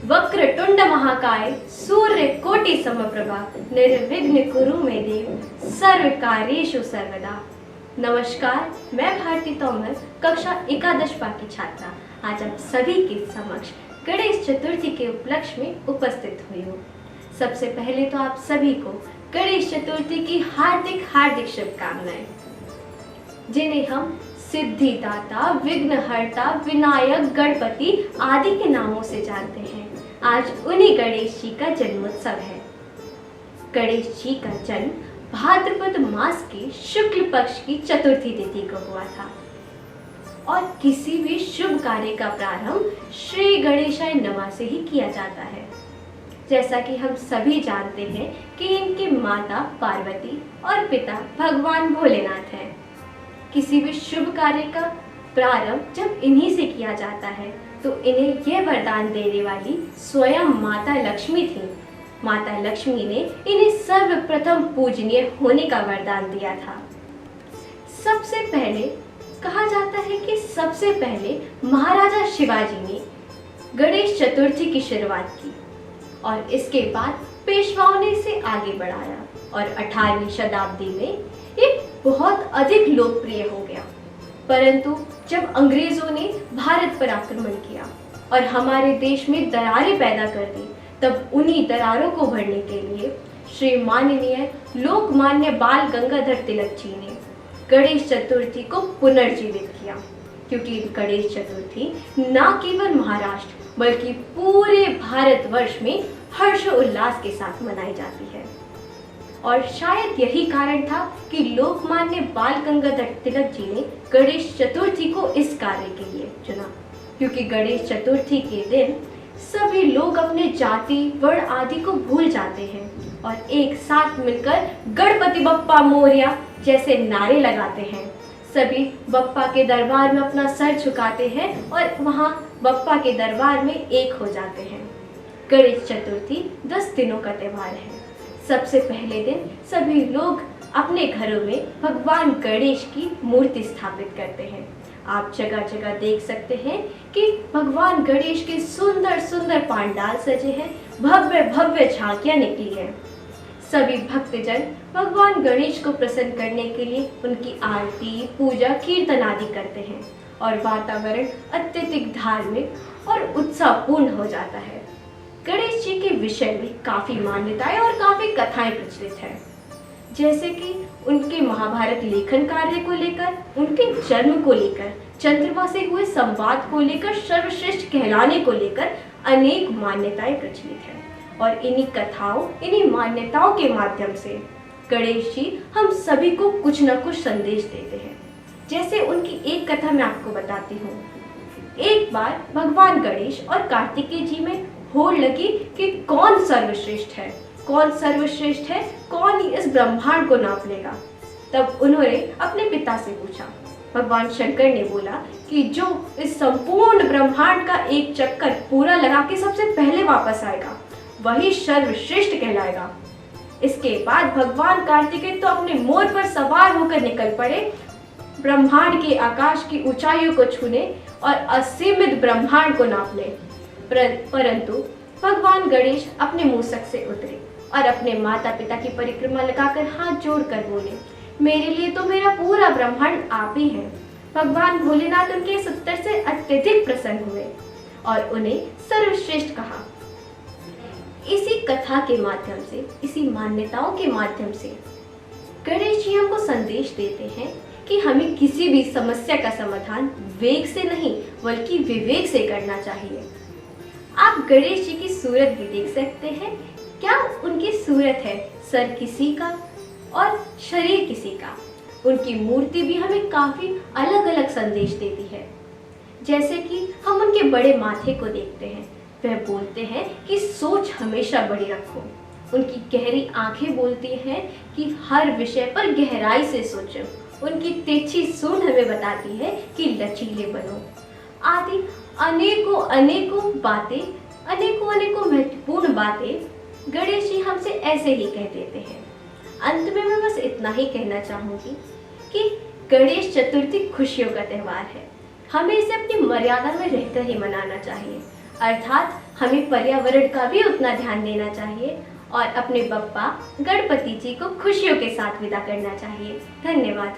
वक्रतुंड महाकाय सूर्य कोटि समप्रभा निर्विघ्न कुरु मे देव सर्व कार्येषु सर्वदा। नमस्कार, मैं भारती तोमर कक्षा एकादश पा की छात्रा आज आप सभी के समक्ष गणेश चतुर्थी के उपलक्ष्य में उपस्थित हुई हूँ। सबसे पहले तो आप सभी को गणेश चतुर्थी की हार्दिक हार्दिक शुभकामनाएं, जिन्हें हम सिद्धिदाता, विघ्नहर्ता, विनायक, गणपति आदि के नामों से जानते हैं। आज उन्हीं गणेश जी का जन्मोत्सव है। गणेश जी का जन्म भाद्रपद मास के शुक्ल पक्ष की चतुर्थी तिथि को हुआ था और किसी भी शुभ कार्य का प्रारंभ श्री गणेशाय नमः से ही किया जाता है। जैसा कि हम सभी जानते हैं कि इनकी माता पार्वती और पिता भगवान भोलेनाथ हैं। किसी भी शुभ कार्य का प्रारंभ जब इन्हीं से किया जाता है तो इन्हें यह वरदान देने वाली स्वयं माता लक्ष्मी थी। माता लक्ष्मी ने इन्हें सर्वप्रथम पूजनीय होने का वरदान दिया था। सबसे पहले कहा जाता है कि सबसे पहले महाराजा शिवाजी ने गणेश चतुर्थी की शुरुआत की और इसके बाद पेशवाओं ने इसे आगे बढ़ाया और 18वीं शताब्दी में ये बहुत अधिक लोकप्रिय हो गया। परंतु जब अंग्रेजों ने भारत पर आक्रमण किया और हमारे देश में दरारें पैदा कर दी, तब उन्हीं दरारों को भरने के लिए श्री माननीय लोकमान्य बाल गंगाधर तिलक जी ने गणेश चतुर्थी को पुनर्जीवित किया। क्योंकि गणेश चतुर्थी न केवल महाराष्ट्र बल्कि पूरे भारतवर्ष में हर्ष उल्लास के साथ मनाई जाती है और शायद यही कारण था कि लोकमान्य बाल गंगाधर तिलक जी ने गणेश चतुर्थी को इस कार्य के लिए चुना। क्योंकि गणेश चतुर्थी के दिन सभी लोग अपने जाति वर्ण आदि को भूल जाते हैं और एक साथ मिलकर गणपति बप्पा मोरया जैसे नारे लगाते हैं। सभी बप्पा के दरबार में अपना सर झुकाते हैं और वहाँ बप्पा के दरबार में एक हो जाते हैं। गणेश चतुर्थी 10 दिनों का त्योहार है। सबसे पहले दिन सभी लोग अपने घरों में भगवान गणेश की मूर्ति स्थापित करते हैं। आप जगह जगह देख सकते हैं कि भगवान गणेश के सुंदर सुंदर पांडाल सजे हैं, भव्य भव्य झांकियां निकली हैं। सभी भक्तजन भगवान गणेश को प्रसन्न करने के लिए उनकी आरती, पूजा, कीर्तन आदि करते हैं और वातावरण अत्यधिक धार्मिक और उत्साहपूर्ण हो जाता है। गणेश जी के विषय में काफी मान्यताएं और काफी कथाएं प्रचलित हैं। जैसे कि उनके महाभारत लेखन कार्य को लेकर, उनके जन्म को लेकर, चंद्रमा से हुए संवाद को लेकर, सर्वश्रेष्ठ कहलाने को लेकर अनेक मान्यताएं प्रचलित हैं। और इन्हीं कथाओं, इन्हीं मान्यताओं के माध्यम से गणेश जी हम सभी को कुछ न कुछ संदेश देते हैं। जैसे उनकी एक कथा मैं आपको बताती हूँ। एक बार भगवान गणेश और कार्तिकेय जी में होड़ लगी कि कौन सर्वश्रेष्ठ है, कौन सर्वश्रेष्ठ है, कौन इस ब्रह्मांड को नाप लेगा। तब उन्होंने अपने पिता से पूछा। भगवान शंकर ने बोला कि जो इस संपूर्ण ब्रह्मांड का एक चक्कर पूरा लगा के सबसे पहले वापस आएगा वही सर्वश्रेष्ठ कहलाएगा। इसके बाद भगवान कार्तिकेय तो अपने मोर पर सवार होकर निकल पड़े, ब्रह्मांड के आकाश की ऊंचाइयों को छूने और असीमित ब्रह्मांड को नाप ले। परंतु भगवान गणेश अपने मूसक से उतरे और अपने माता पिता की परिक्रमा लगाकर हाथ जोड़कर बोले, मेरे लिए तो मेरा पूरा ब्रह्मांड आप ही हैं। भगवान भोलेनाथ उनके इस उत्तर से अत्यधिक प्रसन्न हुए और उन्हें सर्वश्रेष्ठ कहा। इसी कथा के माध्यम से, इसी मान्यताओं के माध्यम से गणेश जी हमको संदेश देते हैं कि हमें किसी भी समस्या का समाधान वेग से नहीं बल्कि विवेक से करना चाहिए। आप गणेश जी की सूरत भी देख सकते हैं। क्या उनकी सूरत है सर किसी का और शरीर किसी का। उनकी मूर्ति भी हमें काफी अलग अलग संदेश देती है। जैसे कि हम उनके बड़े माथे को देखते हैं, वह बोलते हैं कि सोच हमेशा बड़ी रखो। उनकी गहरी आंखें बोलती हैं कि हर विषय पर गहराई से सोचो। उनकी तिरछी सूंड हमें बताती है कि लचीले बनो। आदि अनेकों अनेकों बातें, अनेकों अनेकों महत्वपूर्ण बातें गणेश जी हमसे ऐसे ही कह देते हैं। अंत में मैं बस इतना ही कहना चाहूंगी कि गणेश चतुर्थी खुशियों का त्यौहार है। हमें इसे अपनी मर्यादा में रहकर ही मनाना चाहिए, अर्थात हमें पर्यावरण का भी उतना ध्यान देना चाहिए और अपने बप्पा गणपति जी को खुशियों के साथ विदा करना चाहिए। धन्यवाद।